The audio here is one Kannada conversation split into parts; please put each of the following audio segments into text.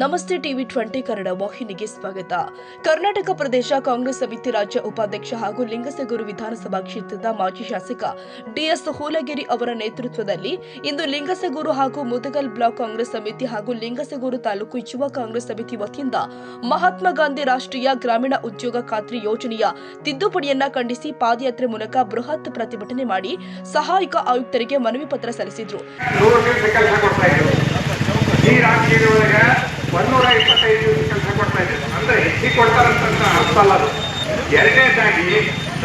ನಮಸ್ತೆ ಟಿವಿ 20 ಕನ್ನಡ ವಾಹಿನಿಗೆ ಸ್ವಾಗತ. ಕರ್ನಾಟಕ ಪ್ರದೇಶ ಕಾಂಗ್ರೆಸ್ ಸಮಿತಿ ರಾಜ್ಯ ಉಪಾಧ್ಯಕ್ಷ ಹಾಗೂ ಲಿಂಗಸಗೂರು ವಿಧಾನಸಭಾ ಕ್ಷೇತ್ರದ ಮಾಜಿ ಶಾಸಕ ಡಿಎಸ್ ಹೋಲಗೇರಿ ಅವರ ನೇತೃತ್ವದಲ್ಲಿ ಇಂದು ಲಿಂಗಸಗೂರು ಹಾಗೂ ಮುದಗಲ್ ಬ್ಲಾಕ್ ಕಾಂಗ್ರೆಸ್ ಸಮಿತಿ ಹಾಗೂ ಲಿಂಗಸಗೂರು ತಾಲೂಕು ಯುವ ಕಾಂಗ್ರೆಸ್ ಸಮಿತಿ ವತಿಯಿಂದ ಮಹಾತ್ಮ ಗಾಂಧಿ ರಾಷ್ಟ್ರೀಯ ಗ್ರಾಮೀಣ ಉದ್ಯೋಗ ಖಾತ್ರಿ ಯೋಜನೆಯ ತಿದ್ದುಪಡಿಯನ್ನ ಖಂಡಿಸಿ ಪಾದಯಾತ್ರೆ ಮೂಲಕ ಬೃಹತ್ ಪ್ರತಿಭಟನೆ ಮಾಡಿ ಸಹಾಯಕ ಆಯುಕ್ತರಿಗೆ ಮನವಿ ಪತ್ರ ಸಲ್ಲಿಸಿದರು. ಈ ರಾಜ್ಯದೊಳಗೆ 125 ಕೆಲಸ ಕೊಡ್ತಾ ಇದ್ದಾರೆ ಅಂದ್ರೆ ಹೆಚ್ಚಿಗೆ ಕೊಡ್ತಾರಂತ ಅರ್ಥ ಅಲ್ಲ. ಅದು ಎರಡನೇದಾಗಿ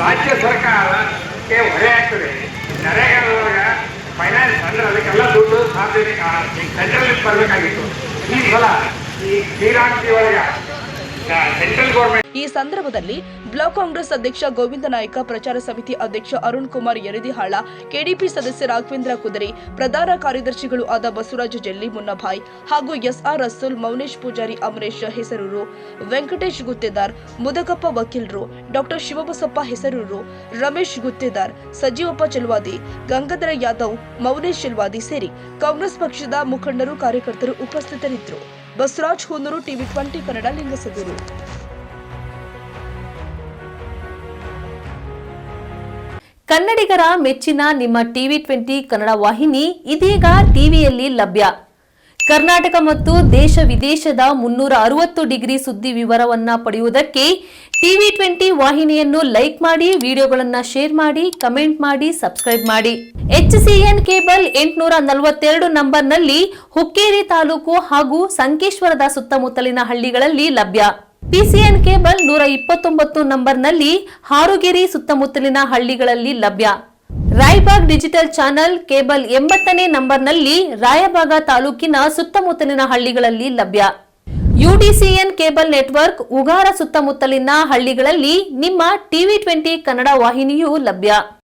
ರಾಜ್ಯ ಸರ್ಕಾರಕ್ಕೆ ಹೊರೆ ಆಗ್ತದೆ. ನರೇಗಾದೊಳಗೆ ಫೈನಾನ್ಸ್ ಅಂದ್ರೆ ಅದಕ್ಕೆಲ್ಲ ದುಡ್ಡು ಸಾಧ್ಯತೆ ಸೆಂಟ್ರಲ್ ಬರಬೇಕಾಗಿತ್ತು. ಈ ಸಲ ಈ ರಾಜ್ಯದೊಳಗೆ ಸೆಂಟ್ರಲ್ ಗೌರ್ಮೆಂಟ್. ಈ ಸಂದರ್ಭದಲ್ಲಿ ಬ್ಲಾಕ್ ಕಾಂಗ್ರೆಸ್ ಅಧ್ಯಕ್ಷ ಗೋವಿಂದ ನಾಯ್ಕ, ಪ್ರಚಾರ ಸಮಿತಿ ಅಧ್ಯಕ್ಷ ಅರುಣ್ ಕುಮಾರ್ ಯರದಿಹಾಳ, ಕೆಡಿಪಿ ಸದಸ್ಯ ರಾಘವೇಂದ್ರ ಕುದರಿ, ಪ್ರಧಾನ ಕಾರ್ಯದರ್ಶಿಗಳು ಆದ ಬಸವರಾಜ ಜಲ್ಲಿ, ಮುನ್ನಭಾಯ್ ಹಾಗೂ ಎಸ್ಆರ್ ರಸೂಲ್, ಮೌನೇಶ್ ಪೂಜಾರಿ, ಅಮರೇಶ್ ಹೆಸರೂರು, ವೆಂಕಟೇಶ್ ಗುತ್ತೇದಾರ್, ಮುದಗಪ್ಪ ವಕೀಲರು, ಡಾಕ್ಟರ್ ಶಿವಬಸಪ್ಪ ಹೆಸರೂರು, ರಮೇಶ್ ಗುತ್ತೇದಾರ್, ಸಜೀವಪ್ಪ ಚೆಲ್ವಾದಿ, ಗಂಗಾಧರ ಯಾದವ್, ಮೌನೇಶ್ ಚೆಲ್ವಾದಿ ಸೇರಿ ಕಾಂಗ್ರೆಸ್ ಪಕ್ಷದ ಮುಖಂಡರು, ಕಾರ್ಯಕರ್ತರು ಉಪಸ್ಥಿತರಿದ್ದರು. ಬಸವರಾಜ್ ಹುನ್ನೂರು, ಟಿವಿ 20 ಕನ್ನಡ, ಲಿಂಗಸಗೂರು. ಕನ್ನಡಿಗರ ಮೆಚ್ಚಿನ ನಿಮ್ಮ ಟಿವಿ 20 ಕನ್ನಡ ವಾಹಿನಿ ಇದೀಗ ಟಿವಿಯಲ್ಲಿ ಲಭ್ಯ. ಕರ್ನಾಟಕ ಮತ್ತು ದೇಶ ವಿದೇಶದ 360 ಡಿಗ್ರಿ ಸುದ್ದಿ ವಿವರವನ್ನ ಪಡೆಯುವುದಕ್ಕೆ ಟಿವಿ 20 ವಾಹಿನಿಯನ್ನು ಲೈಕ್ ಮಾಡಿ, ವಿಡಿಯೋಗಳನ್ನು ಶೇರ್ ಮಾಡಿ, ಕಮೆಂಟ್ ಮಾಡಿ, ಸಬ್ಸ್ಕ್ರೈಬ್ ಮಾಡಿ. HCN ಕೇಬಲ್ 842 ನಂಬರ್ನಲ್ಲಿ ಹುಕ್ಕೇರಿ ತಾಲೂಕು ಹಾಗೂ ಸಂಕೇಶ್ವರದ ಸುತ್ತಮುತ್ತಲಿನ ಹಳ್ಳಿಗಳಲ್ಲಿ ಲಭ್ಯ. PCN ಕೇಬಲ್ 129 ನಂಬರ್ನಲ್ಲಿ ಹಾರುಗೆರೆ ಸುತ್ತಮುತ್ತಲಿನ ಹಳ್ಳಿಗಳಲ್ಲಿ ಲಭ್ಯ. ರಾಯಬಾಗ್ ಡಿಜಿಟಲ್ ಚಾನೆಲ್ ಕೇಬಲ್ 80ನೇ ನಂಬರ್ನಲ್ಲಿ ರಾಯಬಾಗ ತಾಲೂಕಿನ ಸುತ್ತಮುತ್ತಲಿನ ಹಳ್ಳಿಗಳಲ್ಲಿ ಲಭ್ಯ. UDCN ಕೇಬಲ್ ನೆಟ್ವರ್ಕ್ ಉಗಾರ ಸುತ್ತಮುತ್ತಲಿನ ಹಳ್ಳಿಗಳಲ್ಲಿ ನಿಮ್ಮ ಟಿವಿ 20 ಕನ್ನಡ ವಾಹಿನಿಯೂ ಲಭ್ಯ.